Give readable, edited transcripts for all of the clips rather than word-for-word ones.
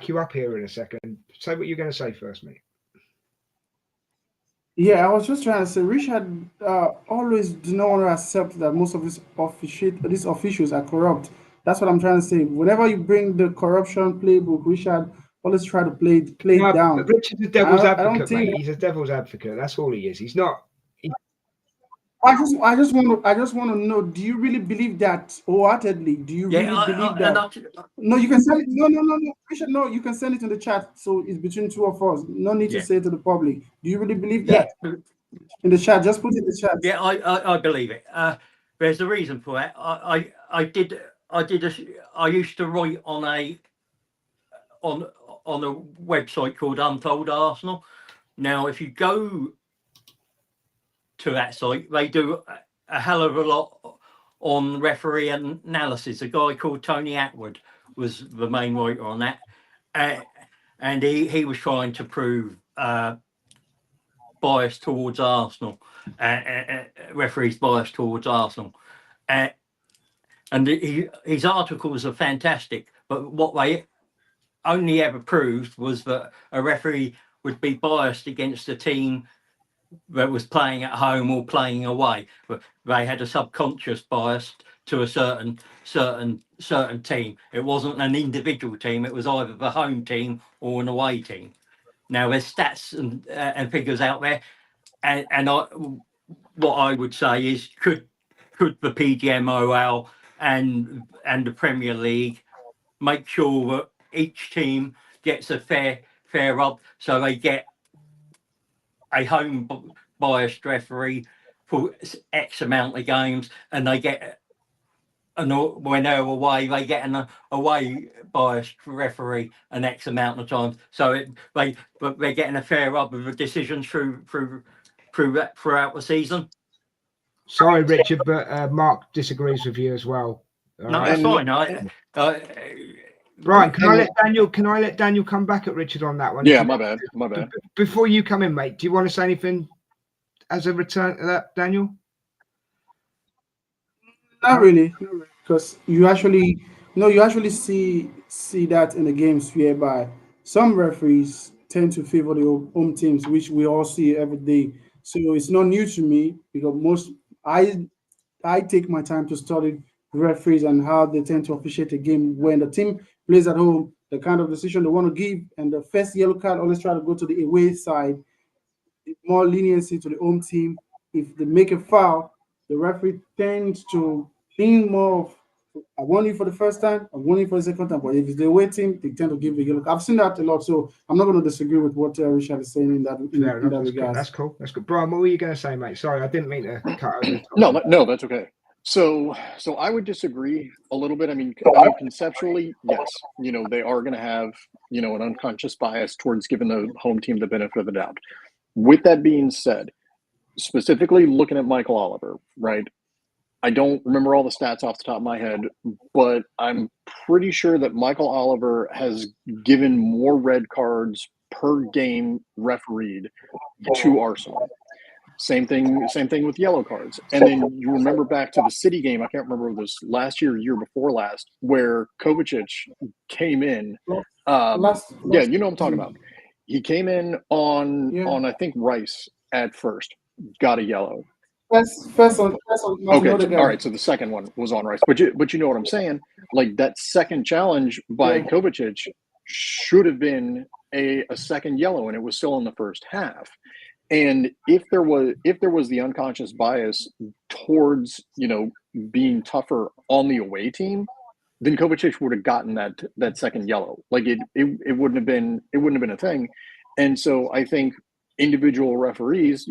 you up here in a second. Say what you're going to say first, mate. Yeah, I was just trying to say Richard always do not want to accept that most of these officials are corrupt. That's what I'm trying to say. Whenever you bring the corruption playbook, Richard always try to play it No, but down. Richard's a devil's I don't advocate, think. mate. He's a devil's advocate. That's all he is. He's not. He, I just want to know. Do you really believe that wholeheartedly? Do you Yeah, really believe and that? No, you can send it. No, no, no, no. Richard, no, you can send it in the chat. So it's between two of us. No need to yeah, say it to the public. Do you really believe yeah, that? In the chat, just put it in the chat. yeah. I believe it. There's a reason for it. I used to write on on a website called Untold Arsenal. Now, if you go to that site, they do a hell of a lot on referee analysis. A guy called Tony Atwood was the main writer on that, uh, and he was trying to prove bias towards Arsenal, referees bias towards Arsenal, uh, and his articles are fantastic. But what they only ever proved was that a referee would be biased against a team that was playing at home or playing away, but they had a subconscious bias to a certain team. It wasn't an individual team; it was either the home team or an away team. Now there's stats and figures out there, and what I would say is could the PGMOL and the Premier League make sure that each team gets a fair rub, so they get a home biased referee for X amount of games, and they get when they're away, they get an away biased referee an X amount of times. So but they're getting a fair rub of the decisions throughout the season. sorry, Richard, but Mark disagrees with you as well. All No, right. that's fine. Brian, can I let Daniel? Can I let Daniel come back at Richard on that one? Yeah, my bad. Before you come in, mate, do you want to say anything as a return to that, Daniel? Not really, because you actually see that in the games whereby some referees tend to favor the home teams, which we all see every day. So it's not new to me because I I take my time to study referees and how they tend to officiate a game when the team plays at home, the kind of decision they want to give, and the first yellow card always try to go to the away side, more leniency to the home team. If they make a foul, the referee tends to lean more of I won you for the first time, I won you for the second time. But if it's the away team, they tend to give the yellow. I've seen that a lot, so I'm not going to disagree with what Richard is saying in that Fair in enough. that That's cool. regard. That's cool. That's good. Brian, what were you going to say, mate? Sorry, I didn't mean to cut over the top. No, that's okay. So I would disagree a little bit. I mean, conceptually, yes, they are going to have, an unconscious bias towards giving the home team the benefit of the doubt. With that being said, specifically looking at Michael Oliver, right? I don't remember all the stats off the top of my head, but I'm pretty sure that Michael Oliver has given more red cards per game refereed to Arsenal. Same thing with yellow cards. And then you remember back to the City game, I can't remember if it was last year or year before last, where Kovacic came in. Yeah, you know what I'm talking about. He came in on I think Rice at first, got a yellow. First on Okay, all right. So the second one was on Rice, but you know what I'm saying? Like that second challenge by Kovacic should have been a second yellow, and it was still in the first half. And if there was the unconscious bias towards being tougher on the away team, then Kovacic would have gotten that second yellow. Like it wouldn't have been a thing. And so I think individual referees,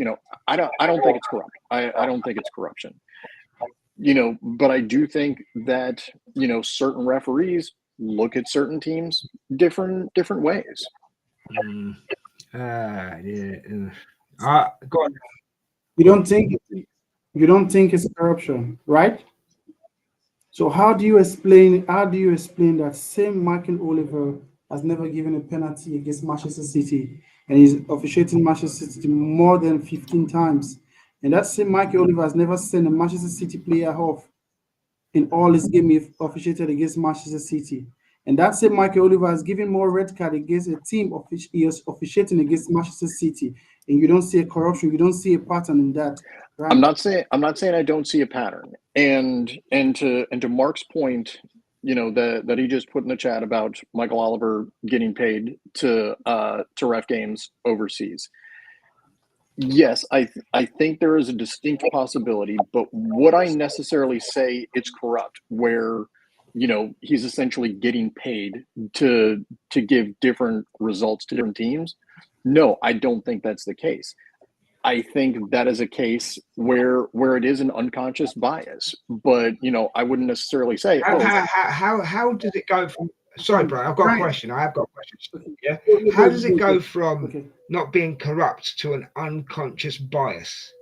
I don't think it's corrupt. I don't think it's corruption. But I do think that certain referees look at certain teams different ways. Yeah. Go on. You don't think it's corruption, right? So how do you explain that same Michael Oliver has never given a penalty against Manchester City and he's officiating Manchester City more than 15 times? And that same Michael Oliver has never sent a Manchester City player off in all his games he officiated against Manchester City. And that same Michael Oliver has given more red card against a team he is officiating against Manchester City, and you don't see a corruption, you don't see a pattern in that, right? I'm not saying I don't see a pattern. And to Mark's point, you know, that he just put in the chat about Michael Oliver getting paid to ref games overseas. Yes, I think there is a distinct possibility, but would I necessarily say it's corrupt where, you know, he's essentially getting paid to give different results to different teams? No, I don't think that's the case. I think that is a case where it is an unconscious bias, but you know, I wouldn't necessarily say, How does it go from? Sorry, bro, I've got a Right. question. I have got questions. Okay. Yeah. Okay, How does it go okay. from Okay. not being corrupt to an unconscious bias?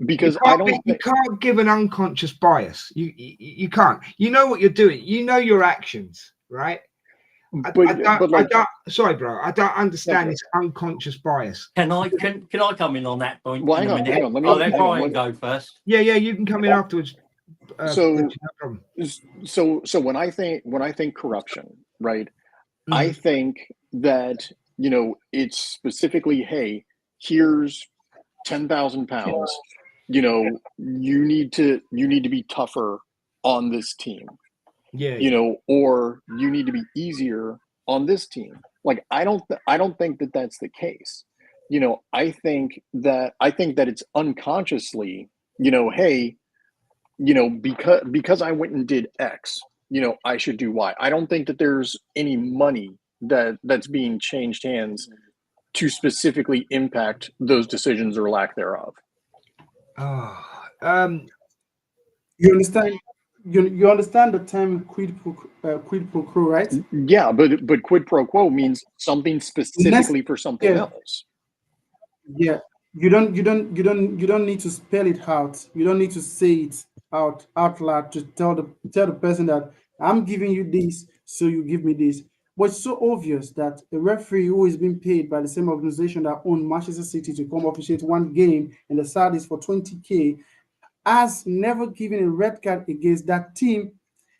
because You can't give an unconscious bias. You can't. You know what you're doing. You know your actions, right? I don't. Sorry, bro. I don't understand this unconscious bias. Can I come in on that point Well, in a minute? hang on. I'll let Brian go first. Yeah, you can come in afterwards. So- Richard, no problem. So when I think corruption, right? Mm. I think that, you know, it's specifically, hey, here's £10,000. You know, you need to be tougher on this team. Yeah. You know, or you need to be easier on this team. Like I don't think that that's the case. You know, I think that it's unconsciously, you know, hey, you know, because I went and did X, you know, I should do Y. I don't think that there's any money that's being changed hands to specifically impact those decisions or lack thereof. You understand? You understand the term quid pro quo, right? Yeah, but quid pro quo means something specifically for something else. Yeah, you don't need to spell it out. You don't need to say it out loud to tell the person that I'm giving you this, so you give me this. But it's so obvious that a referee who is being paid by the same organization that owned Manchester City to come officiate one game and the side is for 20K has never given a red card against that team,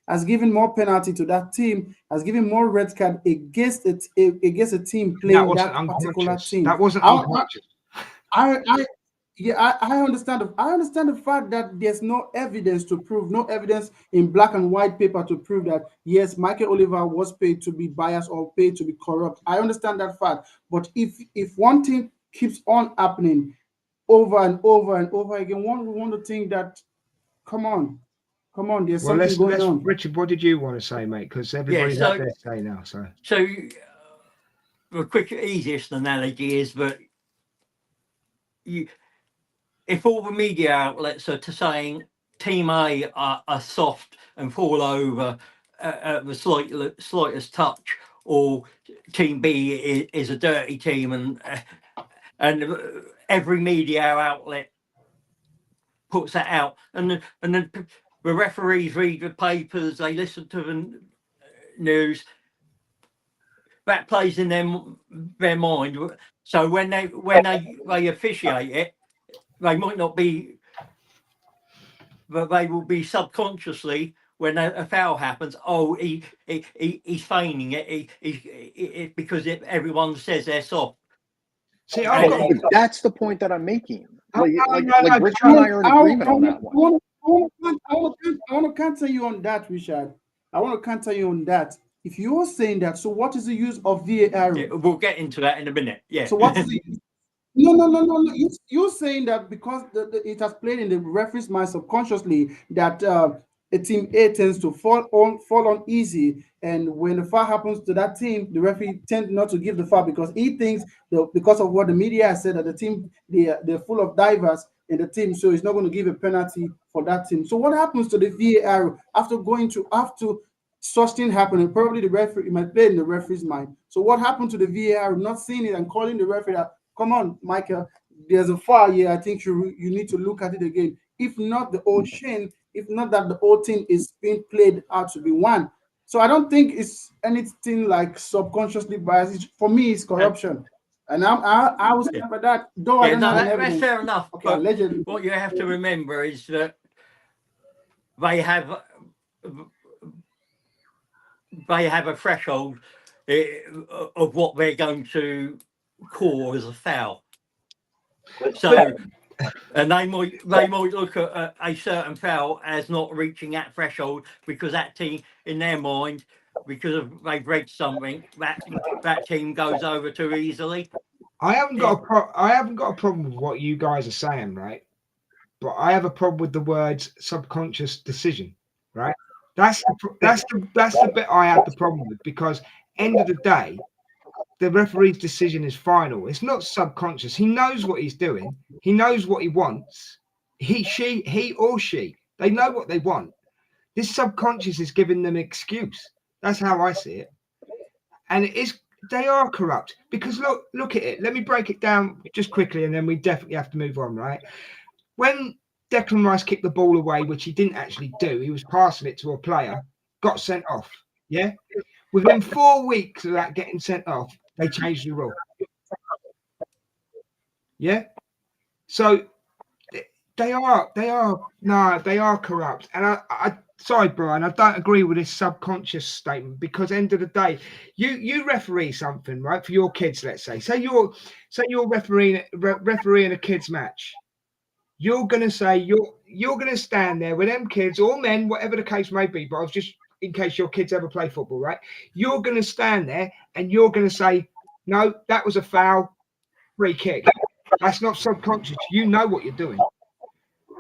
has given more penalty to that team, has given more red card against a team playing that particular team. That wasn't unconscious. I understand. I understand the fact that there's no evidence to prove, no evidence in black and white paper to prove that yes, Michael Oliver was paid to be biased or paid to be corrupt. I understand that fact. But if one thing keeps on happening over and over and over again, one would want to think that, come on, there's something going on. Richard, what did you want to say, mate? Because everybody's had their say now. So the quick, easiest analogy is that if all the media outlets are saying Team A are soft and fall over at the slightest touch, or Team B is a dirty team, and every media outlet puts that out, and then the referees read the papers, they listen to the news. That plays in their mind. So when they officiate it, they might not be, but they will be subconsciously when a foul happens. Oh, he's feigning it. Because everyone says they're soft. See, that's the point that I'm making. Like Richard and I are in agreement on that one. I want to counter you on that, Richard. I want to counter you on that. If you're saying that, so what is the use of VAR? Yeah, we'll get into that in a minute. Yeah. So what is the No. You're saying that because it has played in the referee's mind subconsciously that a team A tends to fall on easy, and when the foul happens to that team, the referee tends not to give the foul because he thinks because of what the media has said that the team they're full of divers in the team, so he's not going to give a penalty for that team. So what happens to the VAR after such thing happening? Probably the referee might play in the referee's mind. So what happened to the VAR not seeing it and calling the referee that, come on, Michael, there's a foul here. I think you need to look at it again. If not, the old chain, if not that the whole thing is being played out to be one. So I don't think it's anything like subconsciously biased. For me, it's corruption. And I was for that. Though I don't know that's fair enough. Okay, but allegedly. What you have to remember is that they have they have a threshold of what they're going to call as a foul. So, and they might look at a certain foul as not reaching that threshold because that team, in their mind, because they've read something, that team goes over too easily. I haven't got a problem with what you guys are saying, right? But I have a problem with the words subconscious decision, right? That's the bit I have the problem with, because end of the day, the referee's decision is final. It's not subconscious. He knows what he's doing. He knows what he wants. He or she, they know what they want. This subconscious is giving them an excuse. That's how I see it. And they are corrupt, because look at it. Let me break it down just quickly, and then we definitely have to move on, right? When Declan Rice kicked the ball away, which he didn't actually do, he was passing it to a player, got sent off. Yeah. Within 4 weeks of that getting sent off, they changed the rule. Yeah. So they are corrupt. And I sorry, Brian, I don't agree with this subconscious statement, because end of the day, you referee something, right, for your kids. Let's say you're refereeing a kids match. You're gonna say you're gonna stand there with them kids or men, whatever the case may be. But I was just, in case your kids ever play football, right? You're gonna stand there and you're gonna say, no, that was a foul, free kick. That's not subconscious. You know what you're doing.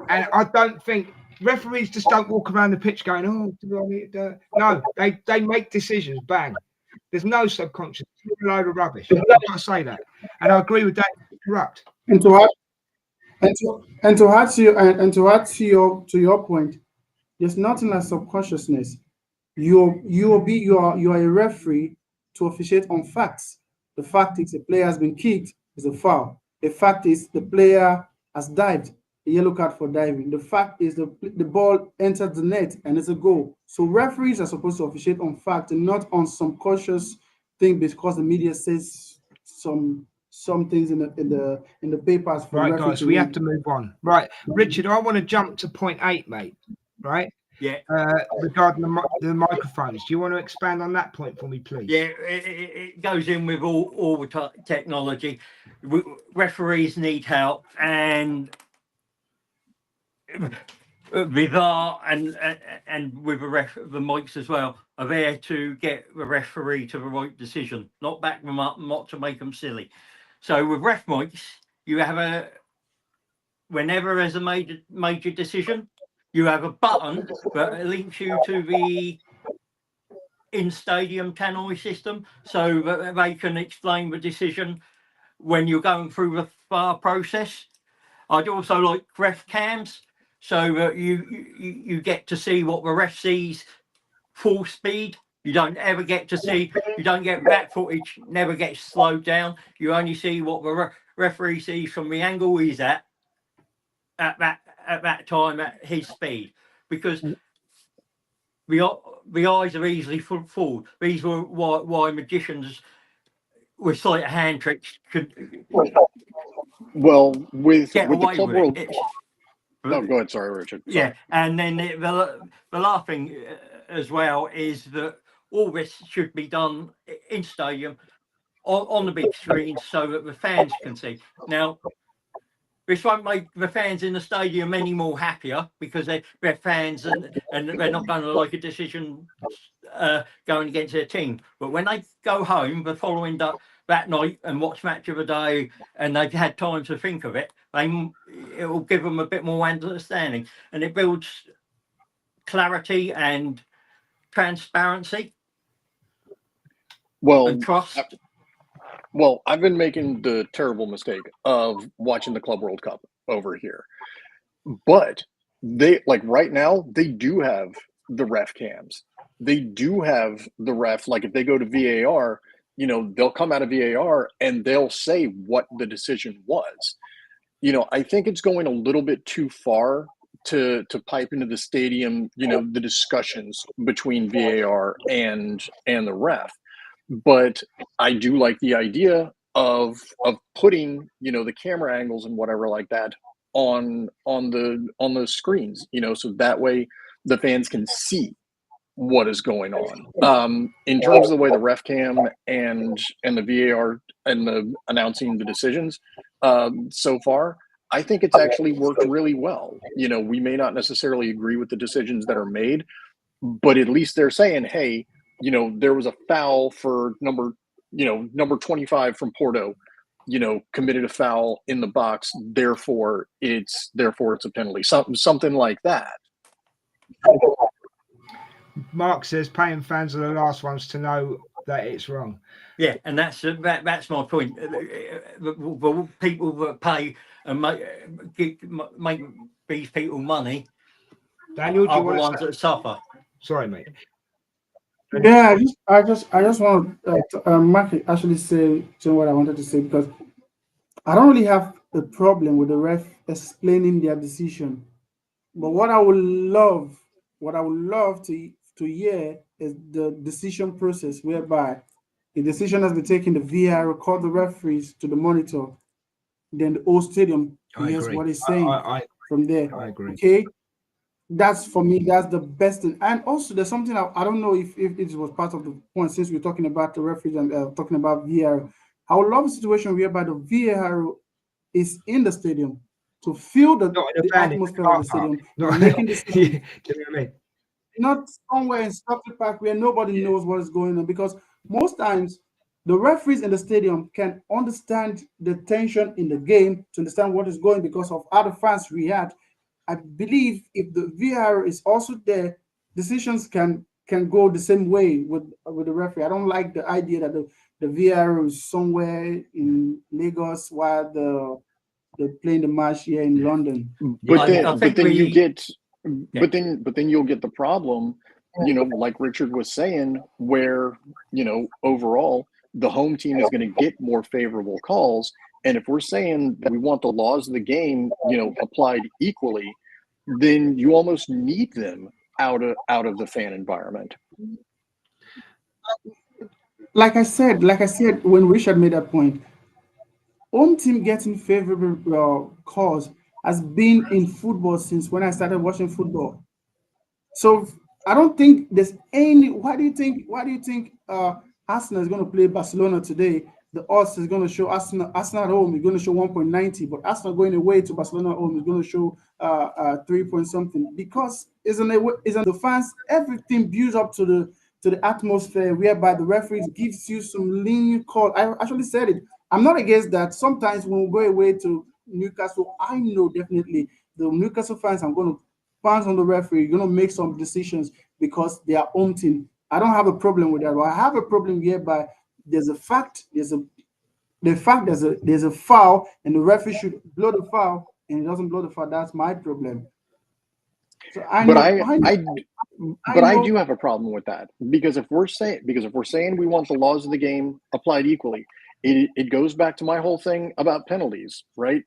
And I don't think referees just don't walk around the pitch going, oh, do I need to do it? No, they make decisions. Bang. There's no subconscious. It's a load of rubbish. I've got to say that. And I agree with that. It's corrupt. And to add to your point, there's nothing like subconsciousness. You are a referee to officiate on facts. The fact is the player has been kicked is a foul. The fact is the player has dived, a yellow card for diving. The fact is the ball entered the net and it's a goal. So referees are supposed to officiate on fact and not on some cautious thing because the media says some things in the papers. For right, guys, we have to move on. Right, Richard, I want to jump to point 8, mate. Right. Yeah. Regarding the microphones, do you want to expand on that point for me, please? Yeah, it goes in with all the technology. Referees need help, and VAR and with the mics as well are there to get the referee to the right decision, not back them up, not to make them silly. So with ref mics, you have whenever there's a major decision, you have a button that links you to the in-stadium tannoy system, so that they can explain the decision when you're going through the VAR process. I'd also like ref cams, so that you get to see what the ref sees full speed. You don't ever get to see, you don't get that footage, never gets slowed down. You only see what the referee sees from the angle he's at that time at his speed, because the eyes are easily fooled. These were why magicians with slight hand tricks could Well, with get the away club with world. it. No, go ahead. Sorry, Richard. Sorry. Yeah, and then the last thing as well is that all this should be done in stadium on the big screen so that the fans can see. Now, this won't make the fans in the stadium any more happier, because they're fans and they're not going to like a decision going against their team. But when they go home the following that night and watch match of the day, and they've had time to think of it, it will give them a bit more understanding, and it builds clarity and transparency. Well, and trust. Well, I've been making the terrible mistake of watching the Club World Cup over here. But they, like right now, they do have the ref cams. They do have the ref, like if they go to VAR, they'll come out of VAR and they'll say what the decision was. I think it's going a little bit too far to pipe into the stadium, the discussions between VAR and the ref. But I do like the idea of putting, the camera angles and whatever like that on the screens, so that way the fans can see what is going on. In terms of the way the ref cam and the VAR and the announcing the decisions so far, I think it's actually worked really well. We may not necessarily agree with the decisions that are made, but at least they're saying, hey, there was a foul for number 25 from Porto, committed a foul in the box, therefore it's a penalty, something like that. Mark says paying fans are the last ones to know that it's wrong. Yeah, and that's my point. The people that pay and make these people money, Daniel, do you want the ones that suffer. Sorry, mate. Yeah, I just want Mark actually say what I wanted to say, because I don't really have a problem with the ref explaining their decision, but what I would love to hear is the decision process, whereby the decision has been taken, the VAR record the referees to the monitor, then the whole stadium hears what he's saying from there. I agree. Okay, that's, for me, that's the best thing. And also, there's something I don't know if it was part of the point, since we're talking about the referees and talking about VAR. I would love a situation whereby the VAR is in the stadium to feel the atmosphere of the stadium, making decisions. Do you know what I mean? Not somewhere in Stockley Park where nobody knows what is going on, because most times the referees in the stadium can understand the tension in the game, to understand what is going, because of how the fans react. I believe if the VAR is also there, decisions can go the same way with the referee. I don't like the idea that the VAR is somewhere in Lagos while they're playing the match here in London. But then you'll get the problem, like Richard was saying, where overall the home team is going to get more favorable calls. And if we're saying that we want the laws of the game, applied equally, then you almost need them out of the fan environment. Like I said, when Richard made that point, home team getting favorable calls has been in football since when I started watching football. So I don't think there's any. Why do you think Arsenal is going to play Barcelona today? The odds is going to show Arsenal at home is going to show 1.90, but Arsenal going away to Barcelona at home is going to show 3 point something, because isn't the fans, everything builds up to the atmosphere, whereby the referees gives you some lenient call. I actually said it. I'm not against that. Sometimes when we go away to Newcastle, I know definitely the Newcastle fans are going to pounce on the referee, going to make some decisions because they are home team. I don't have a problem with that. But I have a problem whereby there's a foul, and the referee should blow the foul, and it doesn't blow the foul. That's my problem. So I do have a problem with that, because if we're saying we want the laws of the game applied equally, it goes back to my whole thing about penalties, right?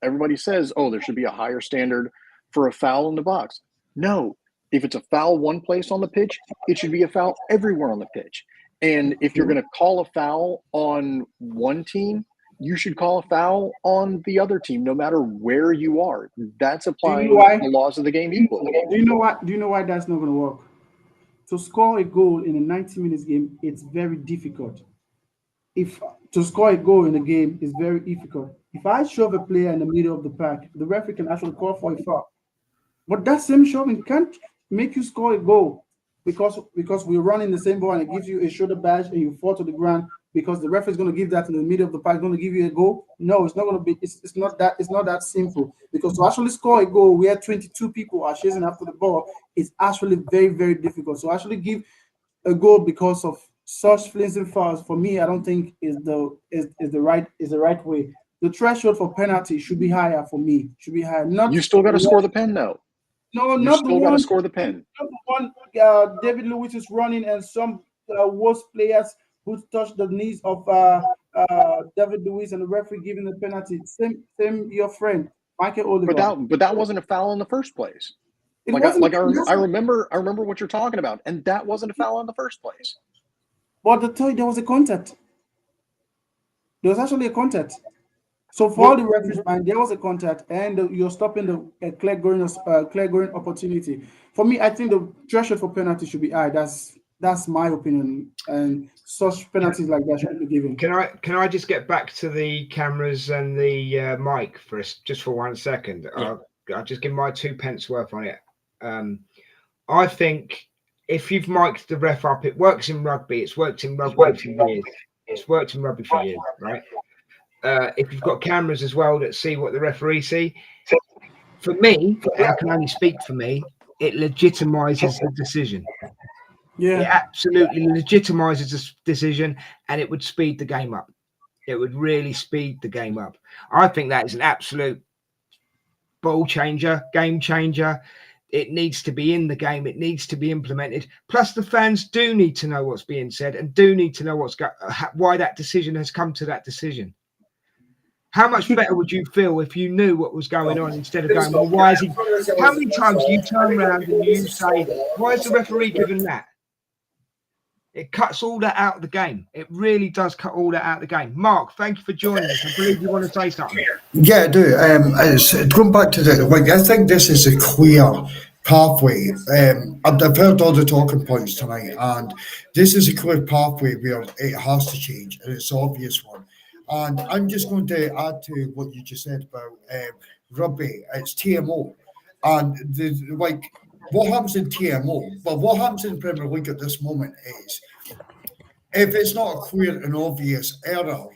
Everybody says, oh, there should be a higher standard for a foul in the box. No, if it's a foul one place on the pitch, it should be a foul everywhere on the pitch. And if you're going to call a foul on one team, you should call a foul on the other team, no matter where you are. That's applying the laws of the game equally. Do you know why that's not going to work? To score a goal in a 90 minutes game, it's very difficult. If to score a goal in a game is very difficult. If I shove a player in the middle of the park, the referee can actually call for a foul. But that same shoving can't make you score a goal, because we're running the same ball and it gives you a shoulder badge and you fall to the ground, because the referee is going to give that in the middle of the park, going to give you a goal. No, it's not going to be. It's not that simple. Because to actually score a goal where 22 people are chasing after the ball is actually very, very difficult. So actually give a goal because of such flimsy fouls, for me, I don't think is the right way. The threshold for penalty should be higher for me. Should be higher. You still got to score the pen, though. No, you not still got to score the pen. Not the one David Lewis is running, and some worst players who touched the knees of David Lewis, and the referee giving the penalty. Same your friend Michael Oliver. But that wasn't a foul in the first place. I remember what you're talking about, and that wasn't a foul in the first place. But there was a contact. There was actually a contact. So for all the referees, man, there was a contact, and you're stopping the clear going opportunity. For me, I think the threshold for penalty should be high. That's my opinion, and such penalties like that should be given. Can I just get back to the cameras and the mic for us just for 1 second? Yeah. I'll just give my 2 pence worth on it. I think if you've mic'd the ref up, it works in rugby. It's worked in rugby for years. It's worked in rugby for years, right? If you've got cameras as well that see what the referee see, for me, and I can only speak for me, it legitimizes the decision. Yeah, It absolutely legitimizes the decision, and it would speed the game up. It would really speed the game up. I think that is an absolute ball changer, game changer. It needs to be in the game. It needs to be implemented. Plus, the fans do need to know what's being said and do need to know why that decision has come to that decision. How much better would you feel if you knew what was going on instead of going, well, why is he? How many times do you turn around and you say, why is the referee giving that? It cuts all that out of the game. It really does cut all that out of the game. Mark, thank you for joining us. I believe you want to say something. Yeah, I do. It's going back to I think this is a clear pathway. I've heard all the talking points tonight, and this is a clear pathway where it has to change, and it's an obvious one. And I'm just going to add to what you just said about rugby. It's TMO, and what happens in TMO? Well, what happens in Premier League at this moment is, if it's not a clear and obvious error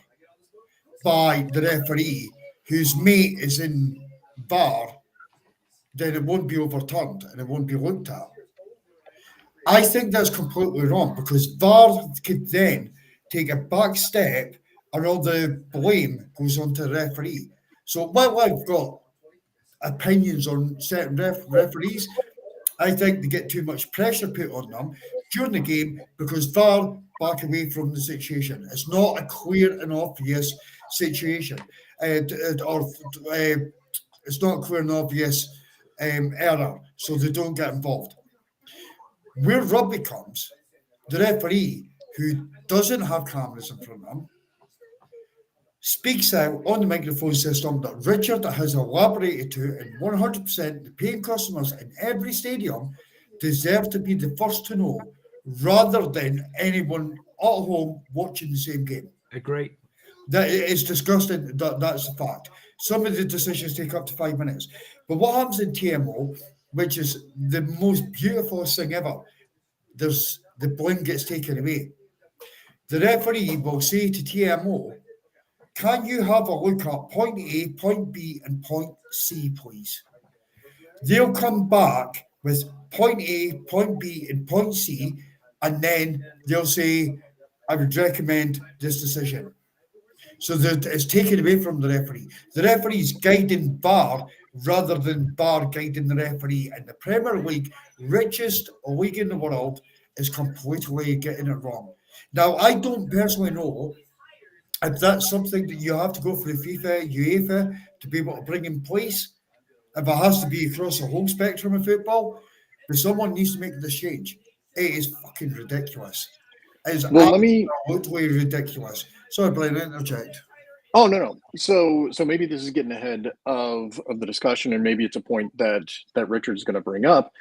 by the referee whose mate is in VAR, then it won't be overturned and it won't be looked at. I think that's completely wrong, because VAR could then take a back step and all the blame goes on to the referee. So while I've got opinions on certain referees, I think they get too much pressure put on them during the game because VAR back away from the situation. It's not a clear and obvious situation, or it's not a clear and obvious error, so they don't get involved. Where rugby comes, the referee, who doesn't have cameras in front of him, speaks out on the microphone system that Richard has elaborated to, and 100% the paying customers in every stadium deserve to be the first to know, rather than anyone at home watching the same game. Agree. That is disgusting. That's a fact. Some of the decisions take up to 5 minutes. But what happens in TMO, which is the most beautiful thing ever, there's the blame gets taken away. The referee will say to TMO, can you have a look at point A, point B, and point C, please? They'll come back with point A, point B, and point C, and then they'll say, I would recommend this decision. So that it's taken away from the referee. The referee is guiding VAR rather than VAR guiding the referee. And the Premier League, richest league in the world, is completely getting it wrong. Now, I don't personally know if that's something that you have to go for the FIFA, UEFA to be able to bring in place, if it has to be across the whole spectrum of football, but someone needs to make this change. It is fucking ridiculous. It is absolutely ridiculous. Sorry, Brian, interject. Oh, no. So maybe this is getting ahead of the discussion, and maybe it's a point that Richard's going to bring up.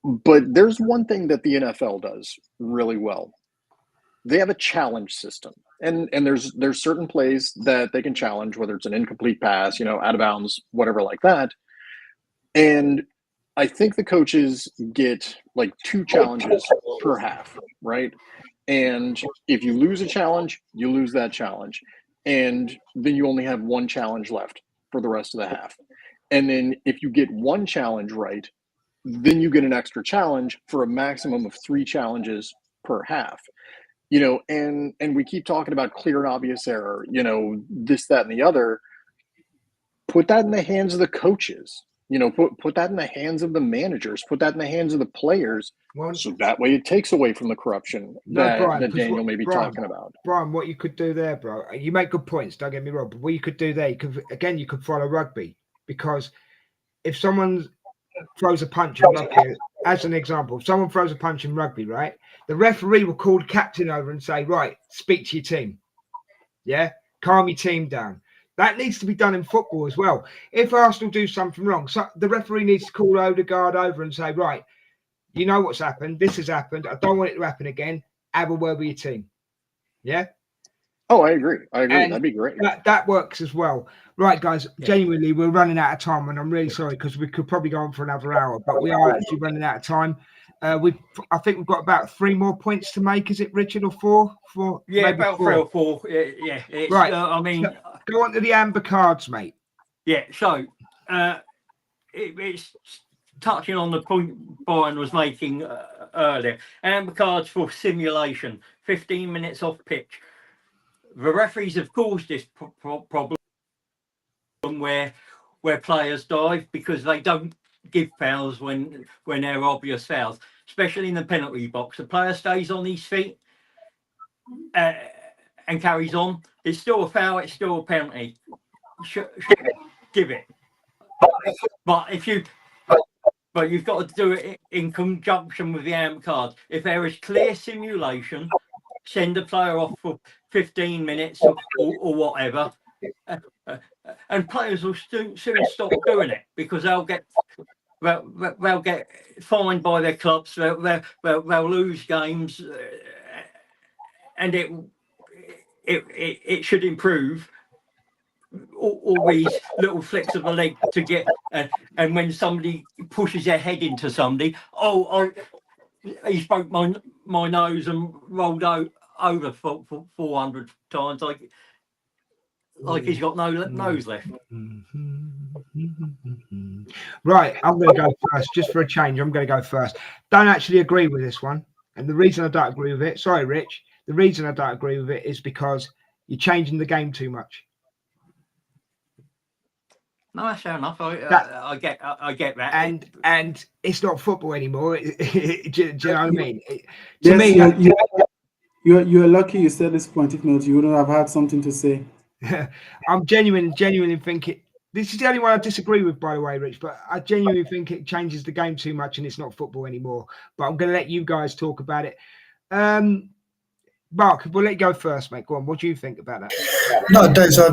But there's one thing that the NFL does really well. They have a challenge system. And there's certain plays that they can challenge, whether it's an incomplete pass, out of bounds, whatever like that. And I think the coaches get like 2 challenges per half, right? And if you lose a challenge, you lose that challenge. And then you only have 1 challenge left for the rest of the half. And then if you get 1 challenge right, then you get an extra challenge for a maximum of 3 challenges per half. And we keep talking about clear and obvious error, this, that, and the other. Put that in the hands of the coaches, put that in the hands of the managers, put that in the hands of the players. So that way it takes away from the corruption that Daniel may be talking about. Brian, what you could do there, bro, you make good points, don't get me wrong, but what you could do there, you could follow rugby, because if someone throws a punch in rugby, as an example, if someone throws a punch in rugby, right, the referee will call the captain over and say, right, speak to your team. Yeah, calm your team down. That needs to be done in football as well. If Arsenal do something wrong, so the referee needs to call Odegaard over and say, right, you know what's happened. This has happened. I don't want it to happen again. Have a word with your team. Yeah? Oh, I agree. And that'd be great. That works as well. Right, guys, genuinely, we're running out of time, and I'm really sorry because we could probably go on for another hour, but we are actually running out of time. I think we've got about 3 more points to make. Is it, Richard, or 4? 4? Yeah, maybe about 4. 3 or 4. Yeah. It's, right. I mean, go on to the amber cards, mate. Yeah. So it's touching on the point Brian was making earlier. Amber cards for simulation. 15 minutes off pitch. The referees have caused this problem where players dive because they don't give fouls when they're obvious fouls, especially in the penalty box. The player stays on his feet and carries on. It's still a foul. It's still a penalty. Should give it. But you've got to do it in conjunction with the amber card. If there is clear simulation, send the player off for 15 minutes or whatever. And players will soon stop doing it because they'll get fined by their clubs. They'll lose games, and it should improve. All these little flicks of the leg to get, and when somebody pushes their head into somebody, he broke my nose and rolled over for 400 times, like he's got no nose left. Right, I'm going to go first, just for a change. I'm going to go first. Don't actually agree with this one, and the reason I don't agree with it, sorry, Rich, the reason I don't agree with it is because you're changing the game too much. No, that's fair enough. I get that. And it's not football anymore. Do you know what I mean? To me, you're lucky you said this point. If not, you wouldn't have had something to say. I'm genuinely thinking this is the only one I disagree with, by the way, Rich. But I genuinely think it changes the game too much, and it's not football anymore. But I'm going to let you guys talk about it. Mark, we'll let you go first, mate. Go on. What do you think about that? No, Des, I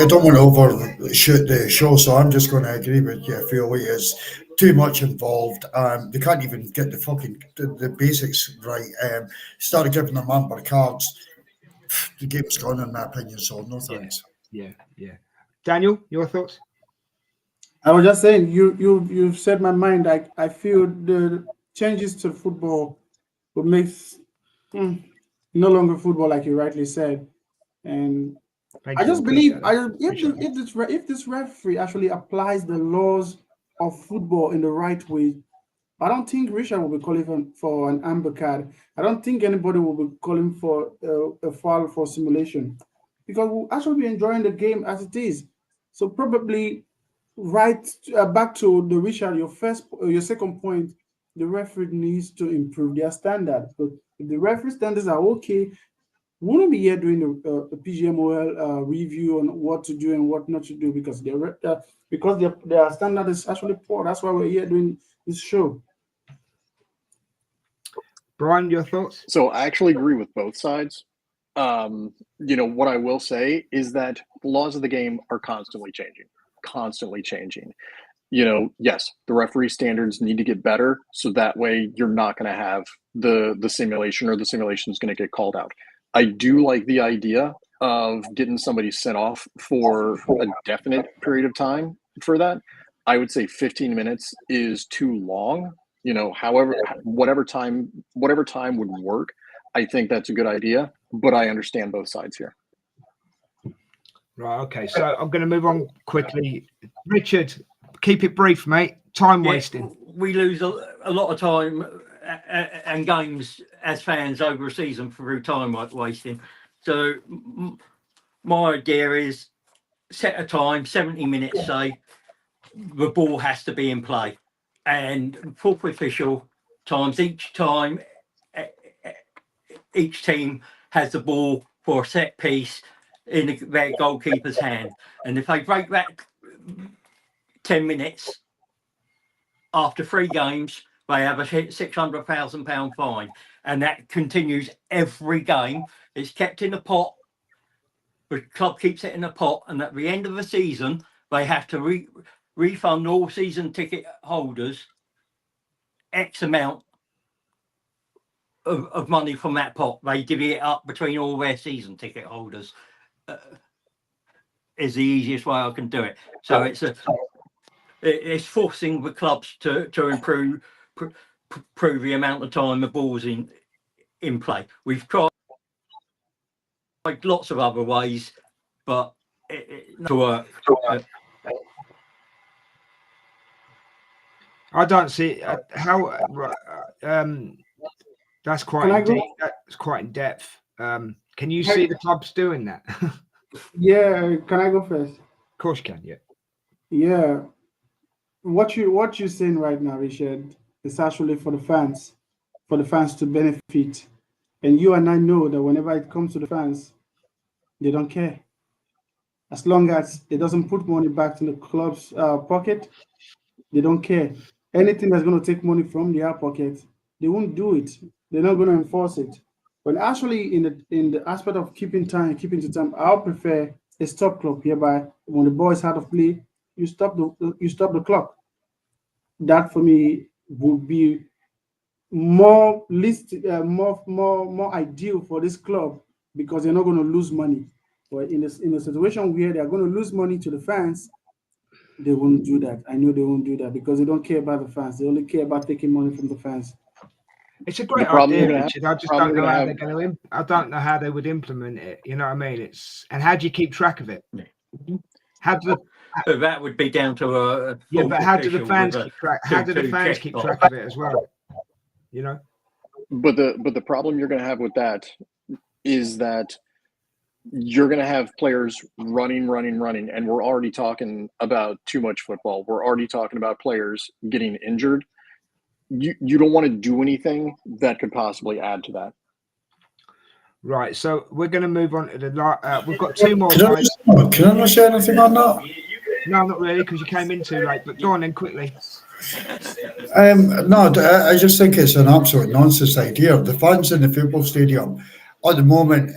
don't want to overshoot the show, so I'm just going to agree with you. I feel it's too much involved. They can't even get the basics right. Started giving them amber cards. The game's gone, in my opinion. So no thanks. Yeah. Daniel, your thoughts? I was just saying, you've said my mind. I feel the changes to football will make no longer football, like you rightly said. And I just believe if this referee actually applies the laws of football in the right way, I don't think Richard will be calling for an amber card. I don't think anybody will be calling for a foul for simulation, because we'll actually be enjoying the game as it is. So probably back to the Richard, your second point, the referee needs to improve their standard. So if the referee standards are okay, we wouldn't be here doing a PGMOL review on what to do and what not to do, because their standard is actually poor. That's why we're here doing this show. Brian, your thoughts? So I actually agree with both sides. What I will say is that the laws of the game are constantly changing. Yes, the referee standards need to get better, so that way you're not going to have the simulation, or the simulation is going to get called out. I do like the idea of getting somebody sent off for a definite period of time for that. I would say 15 minutes is too long. However, whatever time would work. I think that's a good idea, but I understand both sides here. Right. Okay. So I'm going to move on quickly. Richard, keep it brief, mate. Time wasting. We lose a lot of time and games as fans over a season through time wasting. So my idea is set a time, 70 minutes, say, the ball has to be in play. And fourth official times, each time each team has the ball for a set piece in their goalkeeper's hand. And if they break that 10 minutes after 3 games, they have a £600,000 fine. And that continues every game. It's kept in a pot the club keeps it in a pot, and at the end of the season, they have to refund all season ticket holders X amount of money from that pot. They divvy it up between all their season ticket holders. Is the easiest way I can do it. So it's forcing the clubs to improve the amount of time the ball's in play. We've tried lots of other ways, but it to work. I don't see how. That's quite deep. That's quite in depth. Can you see the clubs doing that? Yeah, can I go first? Of course you can. Yeah. Yeah. What you're saying right now, Richard, is actually for the fans to benefit. And you and I know that whenever it comes to the fans, they don't care. As long as it doesn't put money back in the club's pocket, they don't care. Anything that's going to take money from their pocket, they won't do it. They're not going to enforce it. But actually, in the aspect of keeping to time, I'll prefer a stop clock, hereby when the ball is out of play, you stop the clock. That for me would be more ideal for this club, because they're not going to lose money. But in a situation where they're going to lose money to the fans, they won't do that. I know they won't do that because they don't care about the fans. They only care about taking money from the fans. It's a great idea, Richard. I just don't know how they're going to. I don't know how they would implement it. You know what I mean? And how do you keep track of it? How do that would be down to a but how do the fans keep track? How do the fans keep track of it as well? You know. But the problem you're going to have with that is that you're going to have players running, and we're already talking about too much football. We're already talking about players getting injured. You don't want to do anything that could possibly add to that. Right, so we're going to move on to the. We've got two more. Can I not say anything on that? No, not really, because you came in too late. But go on then quickly. No, I just think it's an absolute nonsense idea. The fans in the football stadium at the moment,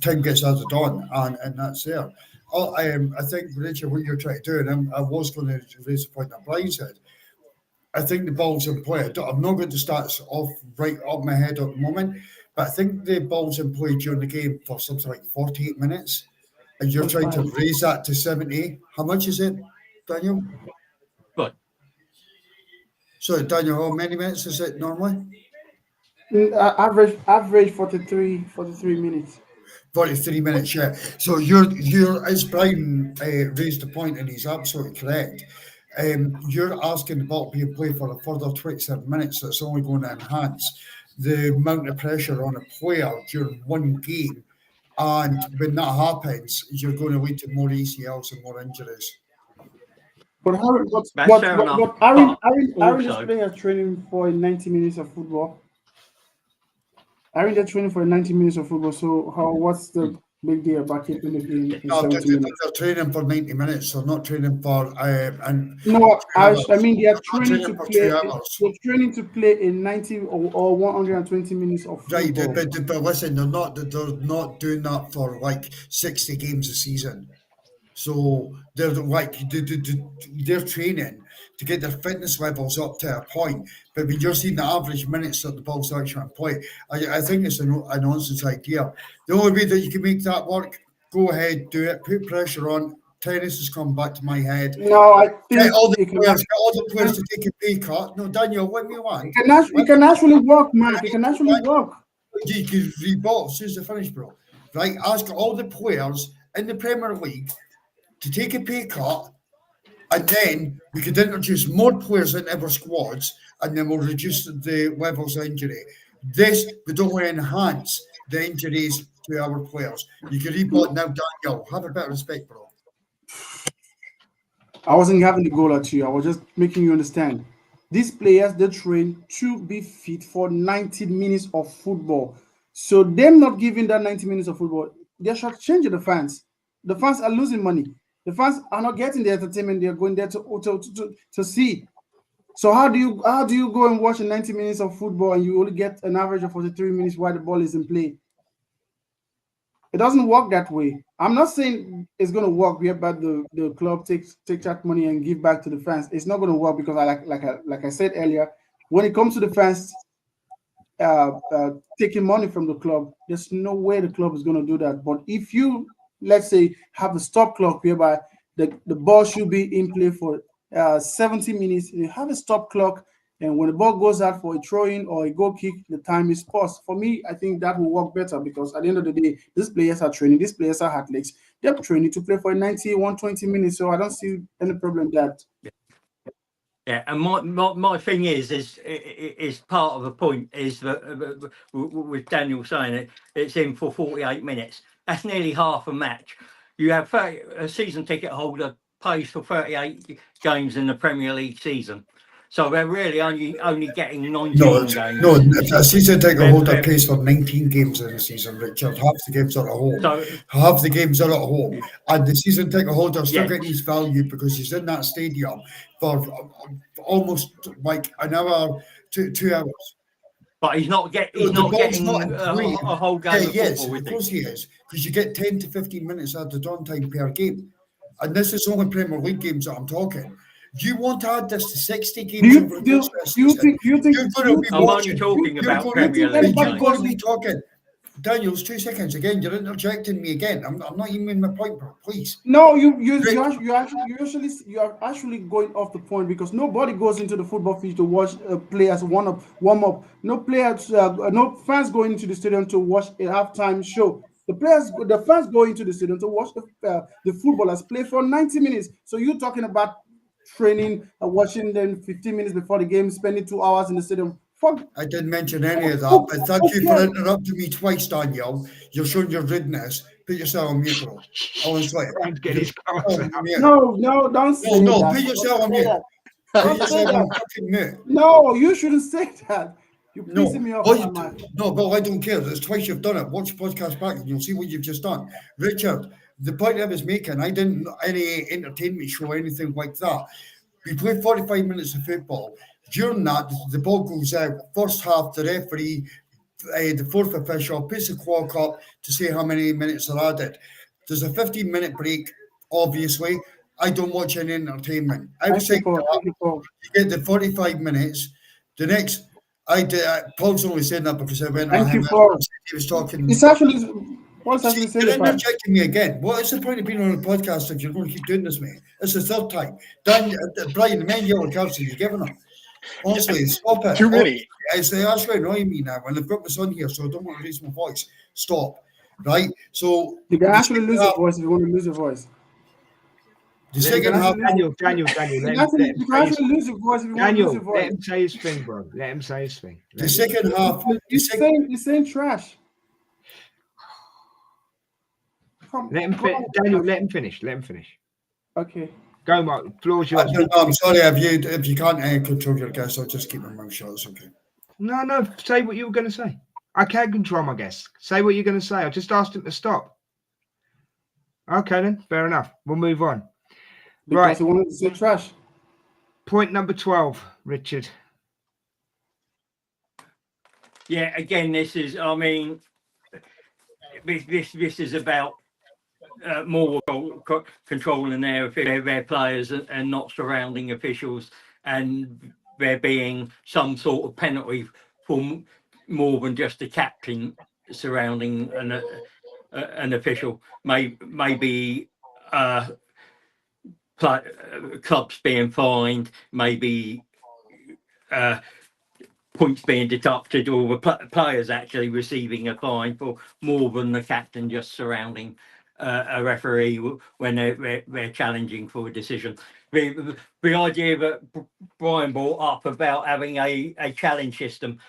time gets added on, and that's there. I think, Richard, what you're trying to do, and I was going to raise the point that Brian said. I think the ball's in play. I'm not going to start off right up my head at the moment, but I think the ball's in play during the game for something like 48 minutes, and you're trying to raise that to 70. How much is it, Daniel? What? So, Daniel, how many minutes is it normally? Average 43 minutes. 43 minutes, yeah. So you're as Brian raised the point, and he's absolutely correct. You're asking the ball being played for a further 27 minutes. That's only going to enhance the amount of pressure on a player during one game. And when that happens, you're going to lead to more ACLs and more injuries. But aren't these players training for 90 minutes of football? Aren't they training for 90 minutes of football? So what's the big deal about keeping the game in 70 minutes? They're training for 90 minutes. They're not training for I mean they are training to play. They're training to play in 90 or 120 minutes of football. Right, but listen, they're not doing that for like 60 games a season. So they're they're training to get their fitness levels up to a point. But when you're seeing the average minutes that the ball's actually in play, I think it's a nonsense idea. The only way that you can make that work, go ahead, do it, put pressure on. Tennis has come back to my head. No, I think get all the players to take a pay cut. No, Daniel, what do you want? It can actually work, Mark. It can actually work. You can rebut as soon as they finish, bro. Right? Ask all the players in the Premier League to take a pay cut, and then we could introduce more players into our squads, and then we'll reduce the levels of injury. This would only enhance the injuries to our players. You can rebut now, Daniel. Have a bit of respect, bro. I wasn't having the goal at you. I was just making you understand. These players, they train to be fit for 90 minutes of football. So them not giving that 90 minutes of football, they're shortchanging the fans. The fans are losing money. The fans are not getting the entertainment they're going there to see. So how do you go and watch 90 minutes of football and you only get an average of 43 minutes while the ball is in play? It doesn't work that way. I'm not saying it's going to work whereby the club take that money and give back to the fans. It's not going to work because like I said earlier, when it comes to the fans taking money from the club, there's no way the club is going to do that. But if you, let's say, have a stop clock whereby the ball should be in play for 70 minutes, you have a stop clock, and when the ball goes out for a throw in or a goal kick, the time is paused. For me, I think that will work better because at the end of the day, these players are training, these players are athletes, they're training to play for 90, 120 minutes. So I don't see any problem that. Yeah, and my thing is part of the point is that with Daniel saying it's in for 48 minutes. That's nearly half a match. You have a season ticket holder pays for 38 games in the Premier League season, so they're really only getting 19 games. No, a season ticket holder pays for 19 games in a season, Richard. Half the games are at home. Half the games are at home. And the season ticket holder still getting his value because he's in that stadium for almost like an hour, 2 hours. But he's not getting a whole game of football, of course he is. Because you get 10 to 15 minutes added on time per game. And this is only Premier League games that I'm talking. Do you want to add this to 60 games over the course of the season? You're going to be watching. You're going to be talking. Daniel, 2 seconds again. You're interjecting me again. I'm not even in my point, bro. Please. No, you're actually going off the point because nobody goes into the football field to watch players warm up. No fans go into the stadium to watch a halftime show. The fans go into the stadium to watch the footballers play for 90 minutes. So you're talking about training, watching them 15 minutes before the game, spending 2 hours in the stadium. I didn't mention any of that, but thank you for interrupting me twice, Daniel. You're showing your rudeness. Put yourself on mute, bro. Honestly. No, don't say that. Put yourself on mute. Put yourself on fucking mute. No, you shouldn't say that. You're pissing me off. No, but I don't care. There's twice you've done it. Watch the podcast back and you'll see what you've just done. Richard, the point I was making, I didn't any entertainment show or anything like that. We played 45 minutes of football. During that, the ball goes out. First half, the referee, the fourth official, puts the clock up to say how many minutes are added. There's a 15-minute break, obviously. I don't watch any entertainment. Outside that, you get the 45 minutes. The next, Paul's only saying that because I went on him. He was talking. It's actually, what's actually saying? You're interjecting me again. What is the point of being on a podcast if you're going to keep doing this, mate? It's the third time. Brian, the men yellow cards you're giving them. Honestly, stop it. Too many. It's actually annoying me now when they've got my son here, so I don't want to raise my voice. Stop. Right? So you can actually lose your voice if you want to lose your voice. The second half, Daniel. You can actually lose your voice if you want to lose your voice. Let him say his thing, bro. Let him say his thing. The second half. He's saying trash. Daniel, let him finish. Let him finish. Okay. Go, Mark. Floor's yours. I'm sorry if you can't control your guests, I'll just keep my mouth shut. It's okay. No. Say what you were going to say. I can control my guests. Say what you're going to say. I just asked him to stop. Okay, then. Fair enough. We'll move on. Because he wanted to say trash. Point number 12, Richard. Yeah, again, this is about more controlling their players and not surrounding officials, and there being some sort of penalty for more than just the captain surrounding an official. Maybe clubs being fined, maybe points being deducted, or the players actually receiving a fine for more than the captain just surrounding a referee when they're challenging for a decision. The idea that Brian brought up about having a challenge system,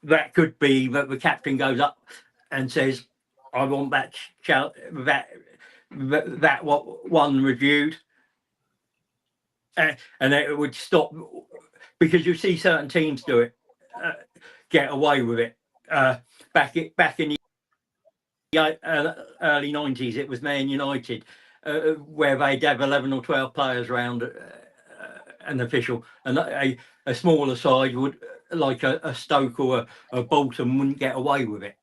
that could be that the captain goes up and says, "I want that one reviewed," and it would stop, because you see certain teams do it, get away with it. Back in the early 90s, it was Man United, where they'd have 11 or 12 players around an official, and a smaller side would, like a Stoke or a Bolton, wouldn't get away with it.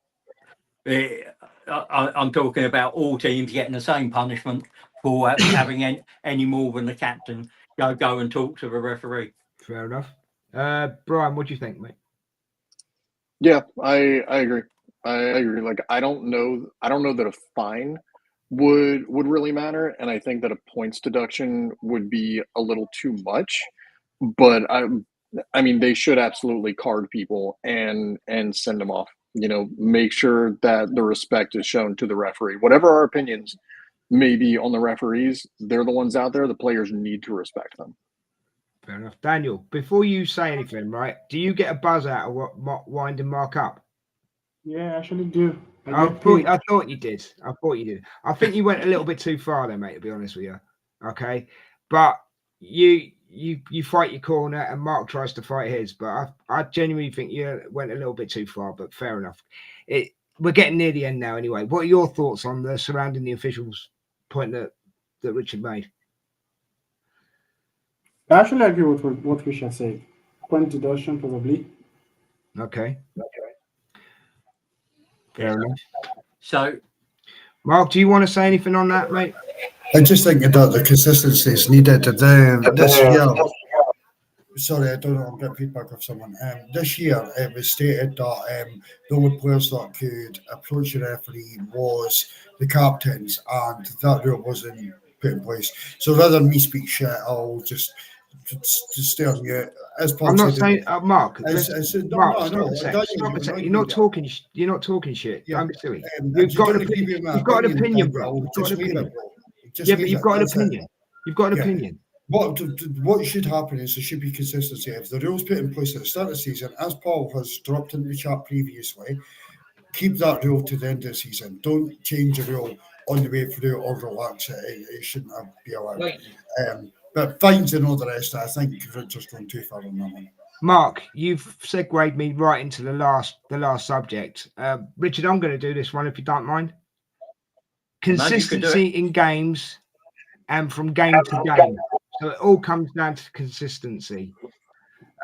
I'm talking about all teams getting the same punishment for having any more than the captain go and talk to the referee. Fair enough. Brian, what do you think, mate? Yeah, I agree. I agree. Like I don't know that a fine would really matter, and I think that a points deduction would be a little too much. But I mean, they should absolutely card people and send them off. Make sure that the respect is shown to the referee. Whatever our opinions may be on the referees, they're the ones out there. The players need to respect them. Fair enough. Daniel, before you say anything, right, do you get a buzz out of what winding Mark up? Yeah, I actually do. I thought you did. I think you went a little bit too far there, mate, to be honest with you. Okay. But you fight your corner and Mark tries to fight his, but I genuinely think you went a little bit too far, but fair enough. We're getting near the end now anyway. What are your thoughts on the surrounding the officials point that Richard made? I actually agree with what Richard said. Point deduction, probably. Okay. Fair enough. So, Mark, do you want to say anything on that, mate? I just think that the consistency is needed. This year, sorry, I don't know, I'm getting feedback of someone. This year, it was stated that the only players that could approach the referee was the captains, and that rule wasn't put in place. So rather than me speak shit, I'll just stay on mute. As Paul I'm not said, saying, Mark. Mark, You're not talking. You're not talking shit. Yeah, Don't be silly. you've got an opinion, bro. Yeah, but you've got an opinion. You've got an opinion. What should happen is there should be consistency. If the rules put in place at the start of the season, as Paul has dropped into the chat previously, keep that rule to the end of the season. Don't change the rule on the way through or relax it. It shouldn't be allowed. Right. But fines and all the rest, I think Richard's gone too far on that one. Mark, you've segued me right into the last subject. Richard, I'm going to do this one if you don't mind. Consistency in games and from game to game. So it all comes down to consistency.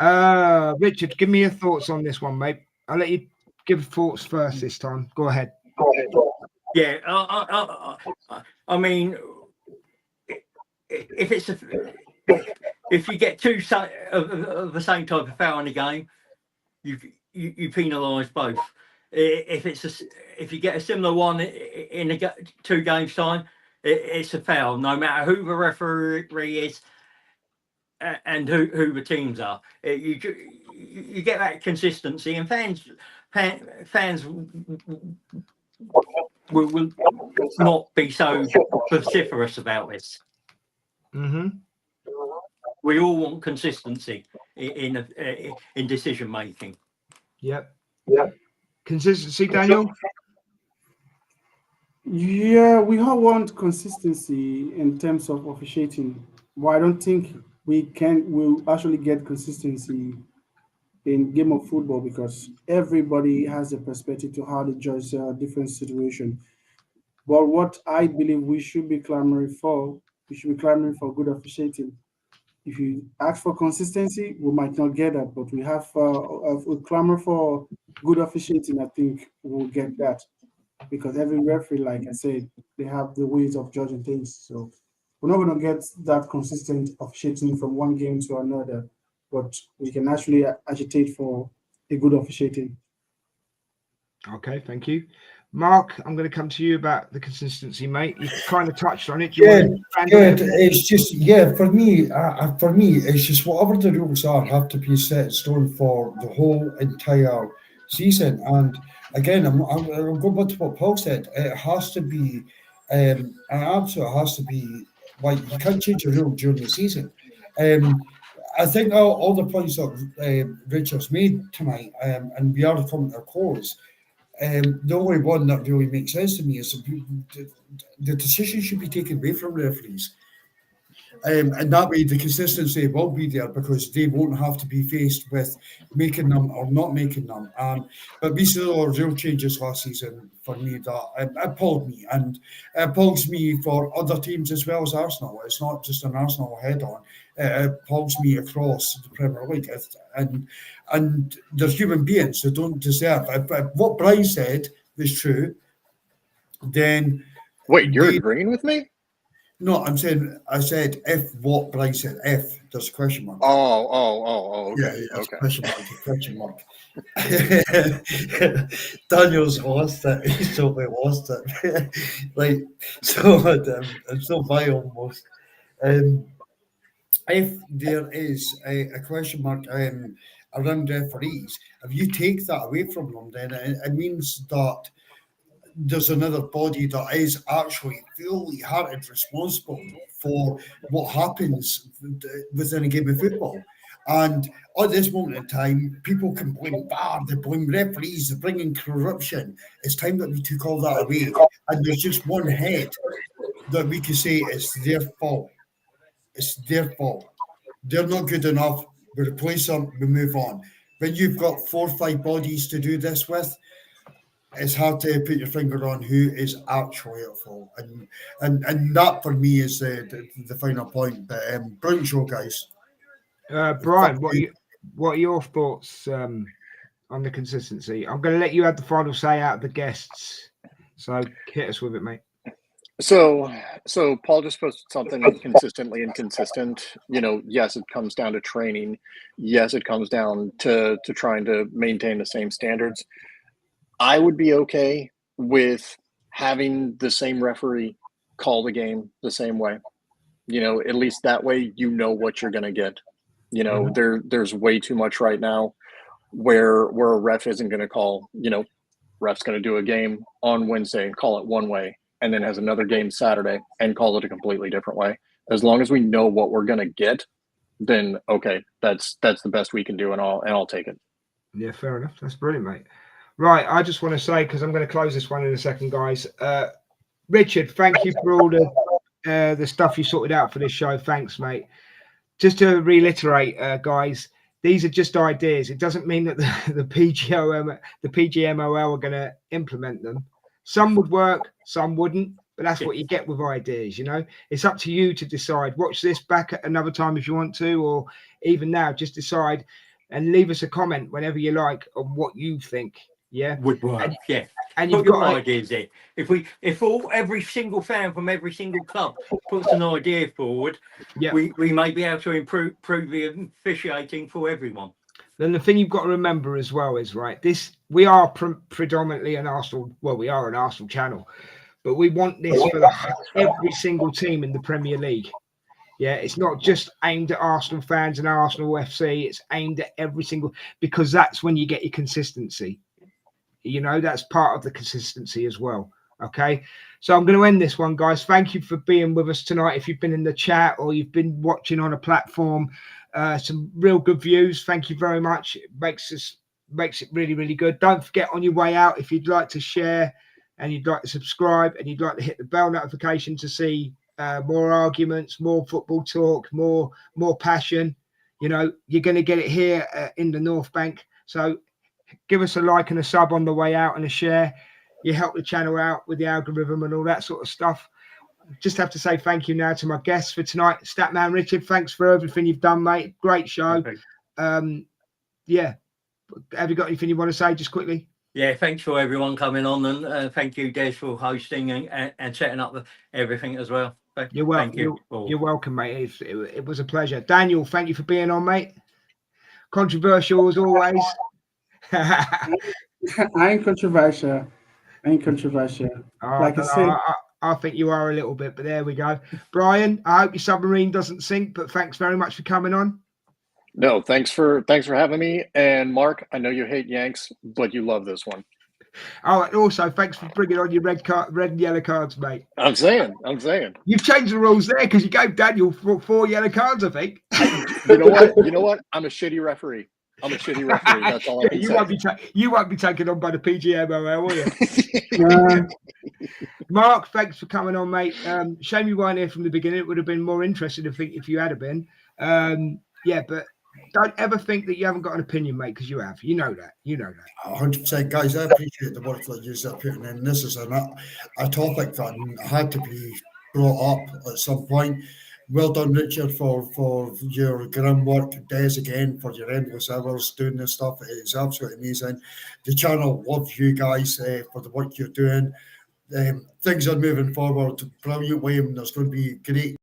Richard, give me your thoughts on this one, mate. I'll let you give thoughts first this time. Go ahead. Yeah, I mean, if you get two of the same type of foul in the game, you penalise both. If you get a similar one in 2 games time, it's a foul, no matter who the referee is and who the teams are. You get that consistency, and fans will not be so vociferous about this. Mm-hmm. We all want consistency in decision making. Yep. Consistency, Daniel? Yeah, we all want consistency in terms of officiating. But I don't think we'll actually get consistency in game of football because everybody has a perspective to how to judge a different situation. But what I believe we should be clamoring for good officiating. If you ask for consistency, we might not get that, but we clamor for good officiating. I think we'll get that because every referee, like I said, they have the ways of judging things. So we're not going to get that consistent officiating from one game to another, but we can actually agitate for a good officiating. Okay, thank you. Mark, I'm going to come to you about the consistency, mate. You kind of touched on it. It's just for me, it's just whatever the rules are have to be set in stone for the whole entire season. And again, I'm going back to what Paul said. It has to be, it absolutely has to be like you can't change a rule during the season. I think all the points that Richard's made tonight, and we are coming to a close. The only one that really makes sense to me is the decision should be taken away from referees. And that way the consistency will be there because they won't have to be faced with making them or not making them. But we saw real changes last season for me that appalled me, and it appalls me for other teams as well as Arsenal. It's not just an Arsenal head-on. It appalls me across the Premier League. And they're human beings who don't deserve it. If what Brian said was true, then wait, you're agreeing with me? No, I said if what Brian said, if there's a question mark. Oh, okay. Yeah, Okay. question mark. Daniel's lost it. He's totally lost it. Like, so I'm so by almost. If there is a question mark around referees, if you take that away from them, then it means that there's another body that is actually fully hearted responsible for what happens within a game of football. And at this moment in time, people can blame VAR, they blame referees, they bring in corruption. It's time that we took all that away. And there's just one head that we can say it's their fault. It's their fault. They're not good enough. We replace them, we move on. When you've got 4 or 5 bodies to do this with, it's hard to put your finger on who is actually at fault, and that for me is the final point. But brilliant show, guys. Brian, what are your thoughts on the consistency? I'm going to let you have the final say out of the guests, so hit us with it, mate. So Paul just posted something consistently inconsistent. Yes, it comes down to training. Yes, it comes down to trying to maintain the same standards. I would be okay with having the same referee call the game the same way. At least that way you know what you're going to get. There's way too much right now where a ref isn't going to call, ref's going to do a game on Wednesday and call it one way, and then has another game Saturday and call it a completely different way. As long as we know what we're going to get, then okay, that's the best we can do, and I'll take it. Yeah, fair enough. That's brilliant, mate. Right, I just want to say, because I'm going to close this one in a second, guys. Richard, thank you for all the stuff you sorted out for this show. Thanks, mate. Just to reiterate, guys, these are just ideas. It doesn't mean that the PGMOL are going to implement them. Some would work, some wouldn't, but that's what you get with ideas, It's up to you to decide. Watch this back at another time if you want to, or even now, just decide and leave us a comment whenever you like on what you think. Yeah, would work. And you've got ideas there. If every single fan from every single club puts an idea forward, we may be able to improve the officiating for everyone. Then the thing you've got to remember as well is we are predominantly an Arsenal. Well, we are an Arsenal channel, but we want this for every single team in the Premier League. Yeah, it's not just aimed at Arsenal fans and Arsenal FC. It's aimed at every single, because that's when you get your consistency. That's part of the consistency as well. Okay, so I'm going to end this one, guys. Thank you for being with us tonight. If you've been in the chat or you've been watching on a platform, some real good views. Thank you very much. It makes it really, really good. Don't forget, on your way out, if you'd like to share and you'd like to subscribe and you'd like to hit the bell notification to see more arguments, more football talk, more passion. You're going to get it here in the North Bank. So give us a like and a sub on the way out and a share. You help the channel out with the algorithm and all that sort of stuff. Just have to say thank you now to my guests for tonight. Statman Richard, thanks for everything you've done, mate. Great show. Okay. Yeah. Have you got anything you want to say just quickly? Yeah, thanks for everyone coming on, and thank you, Des, for hosting and setting up everything as well. You're welcome. You're welcome, mate. It was a pleasure. Daniel, thank you for being on, mate. Controversial as always. I ain't controversial. Like I said, I think you are a little bit, but there we go. Brian, I hope your submarine doesn't sink, but thanks very much for coming on. No, thanks for having me. And Mark, I know you hate Yanks, but you love this one. Oh, and also thanks for bringing on your red and yellow cards, mate. I'm saying. You've changed the rules there because you gave Daniel 4 yellow cards, I think. You know what? I'm a shitty referee. That's all I can say. You won't be taken on by the PGMOL, will you? Mark, thanks for coming on, mate. Shame you weren't here from the beginning. It would have been more interesting, I think, if you had been. But don't ever think that you haven't got an opinion, mate, because you have. You know that. 100%, guys. I appreciate the work that you're putting in. This is a topic that had to be brought up at some point. Well done, Richard, for your grim work. Des, again, for your endless hours doing this stuff. It's absolutely amazing. The channel loves you guys for the work you're doing. things are moving forward brilliantly, and there's going to be great